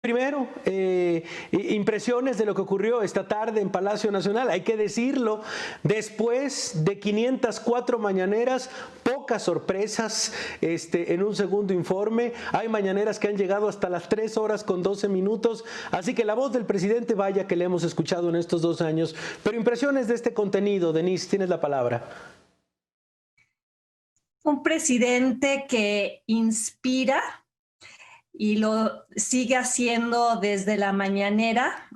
Primero, impresiones de lo que ocurrió esta tarde en Palacio Nacional. Hay que decirlo, después de 504 mañaneras, pocas sorpresas en un segundo informe. Hay mañaneras que han llegado hasta las 3 horas con 12 minutos. Así que la voz del presidente, vaya que le hemos escuchado en estos 2 años. Pero impresiones de este contenido, Denise, tienes la palabra. Un presidente que inspira y lo sigue haciendo desde la mañanera,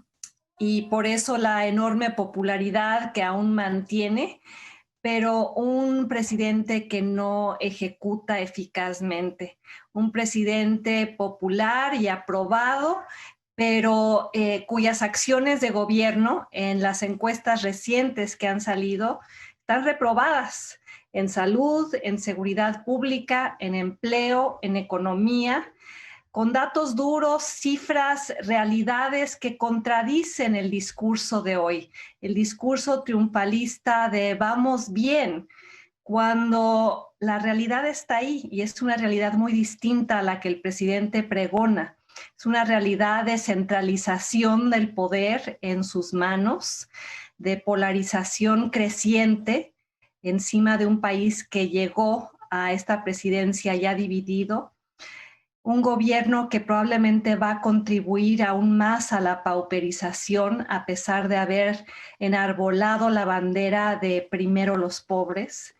y por eso la enorme popularidad que aún mantiene, pero un presidente que no ejecuta eficazmente, un presidente popular y aprobado, pero cuyas acciones de gobierno en las encuestas recientes que han salido están reprobadas en salud, en seguridad pública, en empleo, en economía, con datos duros, cifras, realidades que contradicen el discurso de hoy, el discurso triunfalista de vamos bien, cuando la realidad está ahí y es una realidad muy distinta a la que el presidente pregona. Es una realidad de centralización del poder en sus manos, de polarización creciente encima de un país que llegó a esta presidencia ya dividido, un gobierno que probablemente va a contribuir aún más a la pauperización a pesar de haber enarbolado la bandera de primero los pobres,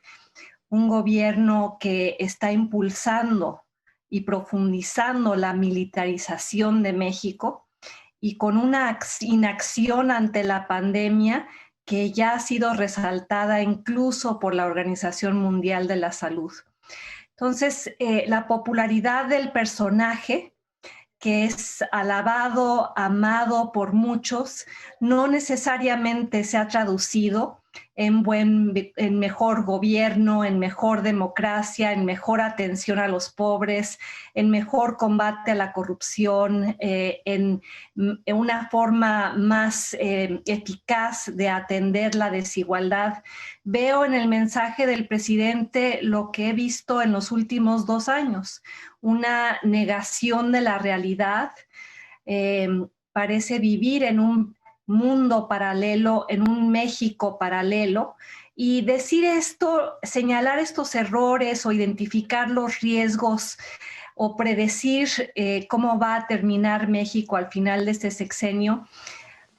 un gobierno que está impulsando y profundizando la militarización de México y con una inacción ante la pandemia que ya ha sido resaltada incluso por la Organización Mundial de la Salud. Entonces, la popularidad del personaje, que es alabado, amado por muchos, no necesariamente se ha traducido en mejor gobierno, en mejor democracia, en mejor atención a los pobres, en mejor combate a la corrupción, en una forma más eficaz de atender la desigualdad. Veo en el mensaje del presidente lo que he visto en los últimos 2 años, una negación de la realidad, parece vivir en un mundo paralelo, en un México paralelo, y decir esto, señalar estos errores o identificar los riesgos o predecir cómo va a terminar México al final de este sexenio.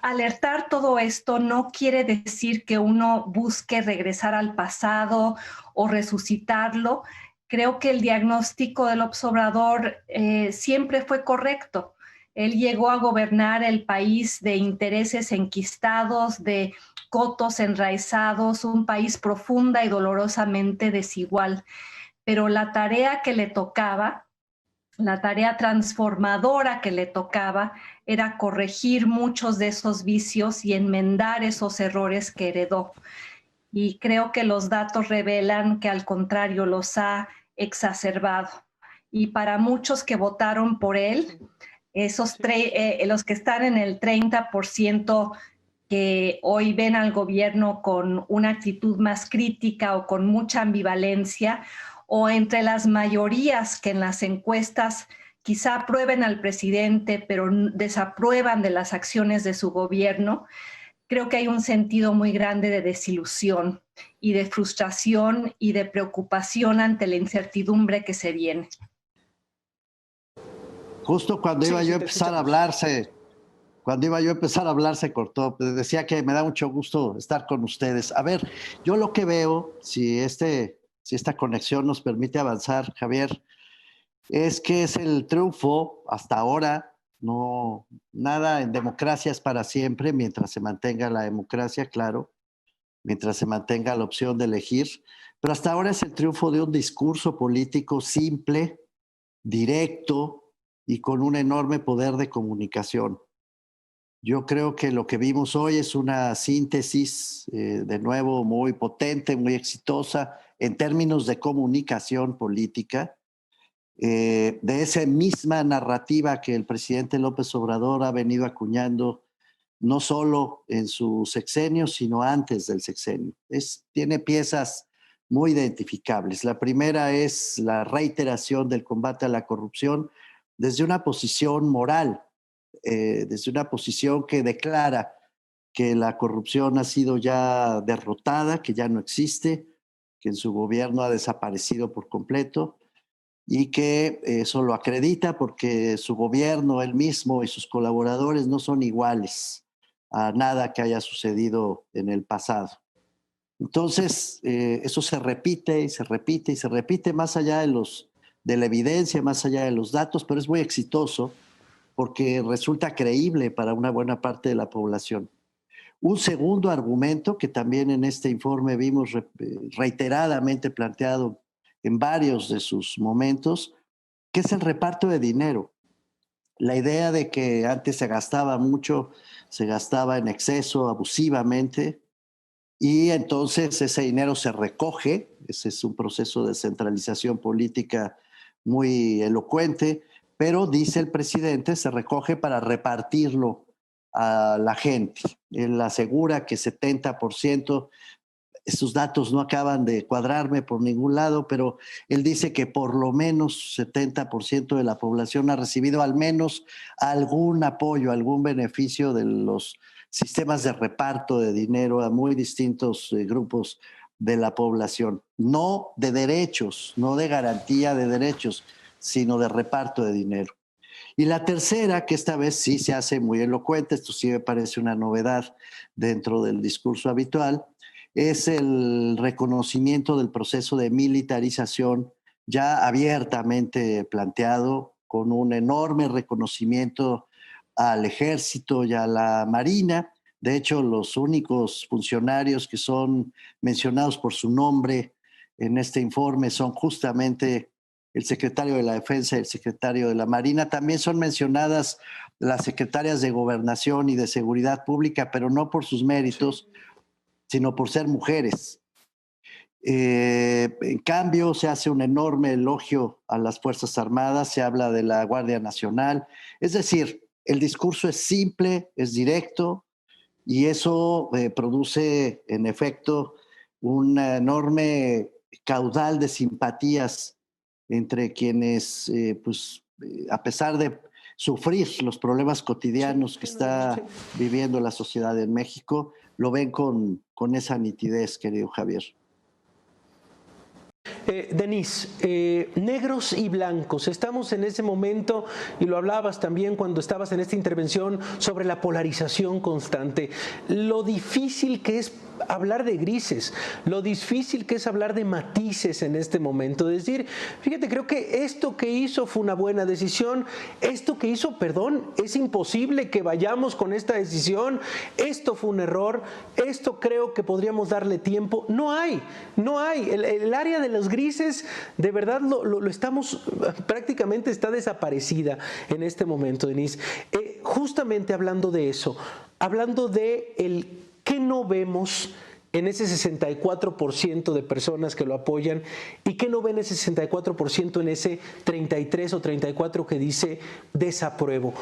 Alertar todo esto no quiere decir que uno busque regresar al pasado o resucitarlo. Creo que el diagnóstico del López Obrador siempre fue correcto. Él llegó a gobernar el país de intereses enquistados, de cotos enraizados, un país profunda y dolorosamente desigual. Pero la tarea que le tocaba, la tarea transformadora que le tocaba, era corregir muchos de esos vicios y enmendar esos errores que heredó. Y creo que los datos revelan que al contrario los ha exacerbado. Y para muchos que votaron por él, los que están en el 30% que hoy ven al gobierno con una actitud más crítica o con mucha ambivalencia, o entre las mayorías que en las encuestas quizá aprueben al presidente, pero desaprueban de las acciones de su gobierno, creo que hay un sentido muy grande de desilusión y de frustración y de preocupación ante la incertidumbre que se viene. Justo cuando iba yo a empezar a hablar, se cortó. Decía que me da mucho gusto estar con ustedes. A ver, yo lo que veo, si esta conexión nos permite avanzar, Javier, es que es el triunfo hasta ahora. No, nada en democracia es para siempre, mientras se mantenga la democracia, claro, mientras se mantenga la opción de elegir. Pero hasta ahora es el triunfo de un discurso político simple, directo y con un enorme poder de comunicación. Yo creo que lo que vimos hoy es una síntesis, de nuevo, muy potente, muy exitosa en términos de comunicación política, de esa misma narrativa que el presidente López Obrador ha venido acuñando no solo en su sexenio, sino antes del sexenio. Tiene piezas muy identificables. La primera es la reiteración del combate a la corrupción desde una posición moral, desde una posición que declara que la corrupción ha sido ya derrotada, que ya no existe, que en su gobierno ha desaparecido por completo y que eso lo acredita porque su gobierno, él mismo y sus colaboradores no son iguales a nada que haya sucedido en el pasado. Entonces, eso se repite y se repite y se repite más allá de la evidencia, más allá de los datos, pero es muy exitoso porque resulta creíble para una buena parte de la población. Un segundo argumento que también en este informe vimos reiteradamente planteado en varios de sus momentos, que es el reparto de dinero. La idea de que antes se gastaba mucho, se gastaba en exceso, abusivamente, y entonces ese dinero se recoge. Ese es un proceso de centralización política muy elocuente, pero dice el presidente, se recoge para repartirlo a la gente. Él asegura que 70%, esos datos no acaban de cuadrarme por ningún lado, pero él dice que por lo menos 70% de la población ha recibido al menos algún apoyo, algún beneficio de los sistemas de reparto de dinero a muy distintos grupos de la población. No de derechos, no de garantía de derechos, sino de reparto de dinero. Y la tercera, que esta vez sí se hace muy elocuente, esto sí me parece una novedad dentro del discurso habitual, es el reconocimiento del proceso de militarización ya abiertamente planteado, con un enorme reconocimiento al ejército y a la marina. De hecho, los únicos funcionarios que son mencionados por su nombre en este informe son justamente el secretario de la Defensa y el secretario de la Marina. También son mencionadas las secretarias de Gobernación y de Seguridad Pública, pero no por sus méritos, sino por ser mujeres. En cambio, se hace un enorme elogio a las Fuerzas Armadas, se habla de la Guardia Nacional. Es decir, el discurso es simple, es directo, y eso produce, en efecto, un enorme caudal de simpatías entre quienes, a pesar de sufrir los problemas cotidianos que está viviendo la sociedad en México, lo ven con esa nitidez, querido Javier. Denise, negros y blancos, estamos en ese momento, y lo hablabas también cuando estabas en esta intervención, sobre la polarización constante, lo difícil que es hablar de grises, lo difícil que es hablar de matices en este momento, es decir, fíjate, creo que esto que hizo fue una buena decisión, esto que hizo, perdón, es imposible que vayamos con esta decisión, esto fue un error, esto creo que podríamos darle tiempo, no hay, el área de los grises, de verdad lo estamos, prácticamente está desaparecida en este momento, Denise. Justamente hablando de eso, hablando de el qué no vemos en ese 64% de personas que lo apoyan y qué no ven ese 64% en ese 33 o 34 que dice desapruebo.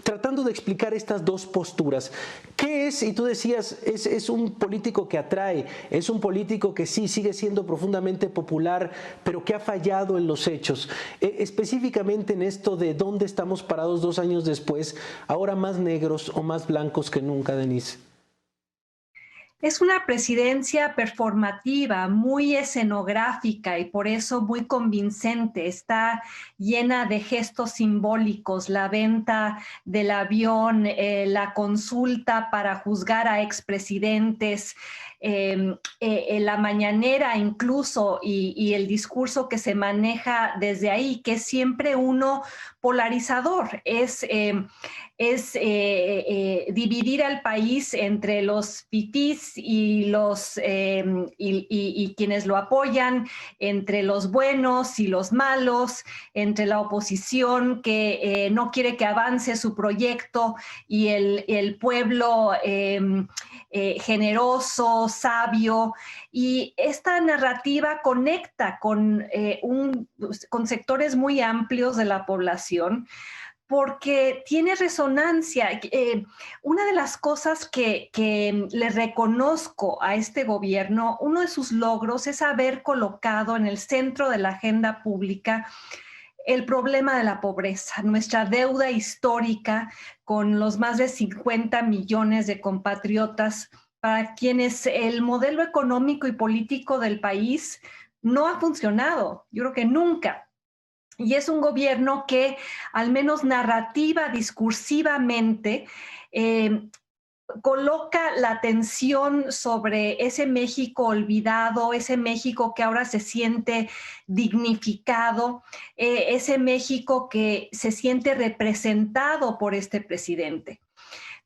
Tratando de explicar estas dos posturas, ¿qué es? Y tú decías, es un político que atrae, es un político que sí sigue siendo profundamente popular, pero que ha fallado en los hechos. Específicamente en esto de dónde estamos parados 2 años después, ahora más negros o más blancos que nunca, Denise. Es una presidencia performativa, muy escenográfica y por eso muy convincente. Está llena de gestos simbólicos, la venta del avión, la consulta para juzgar a expresidentes, la mañanera incluso y el discurso que se maneja desde ahí, que es siempre uno polarizador, es dividir al país entre los fifís y quienes lo apoyan, entre los buenos y los malos, entre la oposición que no quiere que avance su proyecto y el pueblo generoso, sabio. Y esta narrativa conecta con sectores muy amplios de la población, porque tiene resonancia. Una de las cosas que le reconozco a este gobierno, uno de sus logros es haber colocado en el centro de la agenda pública el problema de la pobreza, nuestra deuda histórica con los más de 50 millones de compatriotas para quienes el modelo económico y político del país no ha funcionado, yo creo que nunca. Y es un gobierno que, al menos narrativa, discursivamente, coloca la atención sobre ese México olvidado, ese México que ahora se siente dignificado, ese México que se siente representado por este presidente.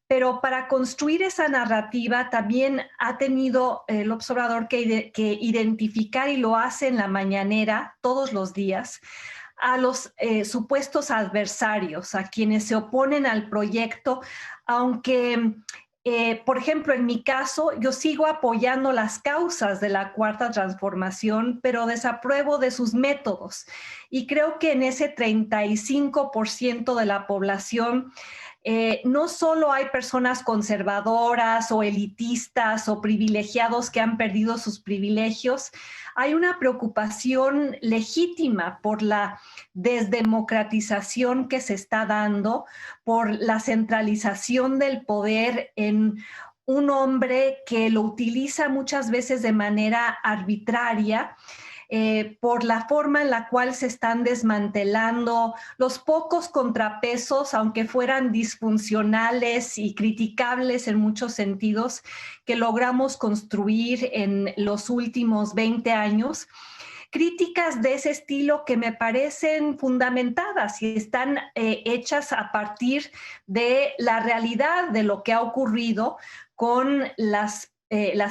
Pero para construir esa narrativa también ha tenido el observador que identificar, y lo hace en la mañanera todos los días, a los supuestos adversarios, a quienes se oponen al proyecto, aunque, por ejemplo, en mi caso, yo sigo apoyando las causas de la Cuarta Transformación, pero desapruebo de sus métodos. Y creo que en ese 35% de la población, no solo hay personas conservadoras o elitistas o privilegiados que han perdido sus privilegios, hay una preocupación legítima por la desdemocratización que se está dando, por la centralización del poder en un hombre que lo utiliza muchas veces de manera arbitraria, por la forma en la cual se están desmantelando los pocos contrapesos, aunque fueran disfuncionales y criticables en muchos sentidos, que logramos construir en los últimos 20 años. Críticas de ese estilo que me parecen fundamentadas y están hechas a partir de la realidad de lo que ha ocurrido con las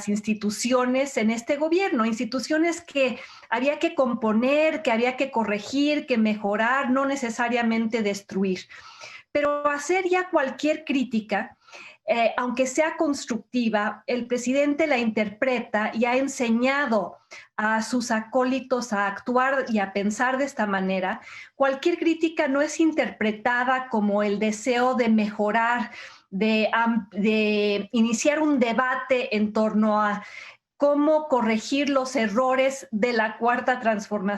instituciones en este gobierno, instituciones que había que componer, que había que corregir, que mejorar, no necesariamente destruir. Pero hacer ya cualquier crítica, aunque sea constructiva, el presidente la interpreta y ha enseñado a sus acólitos a actuar y a pensar de esta manera. Cualquier crítica no es interpretada como el deseo de mejorar, de iniciar un debate en torno a cómo corregir los errores de la Cuarta Transformación.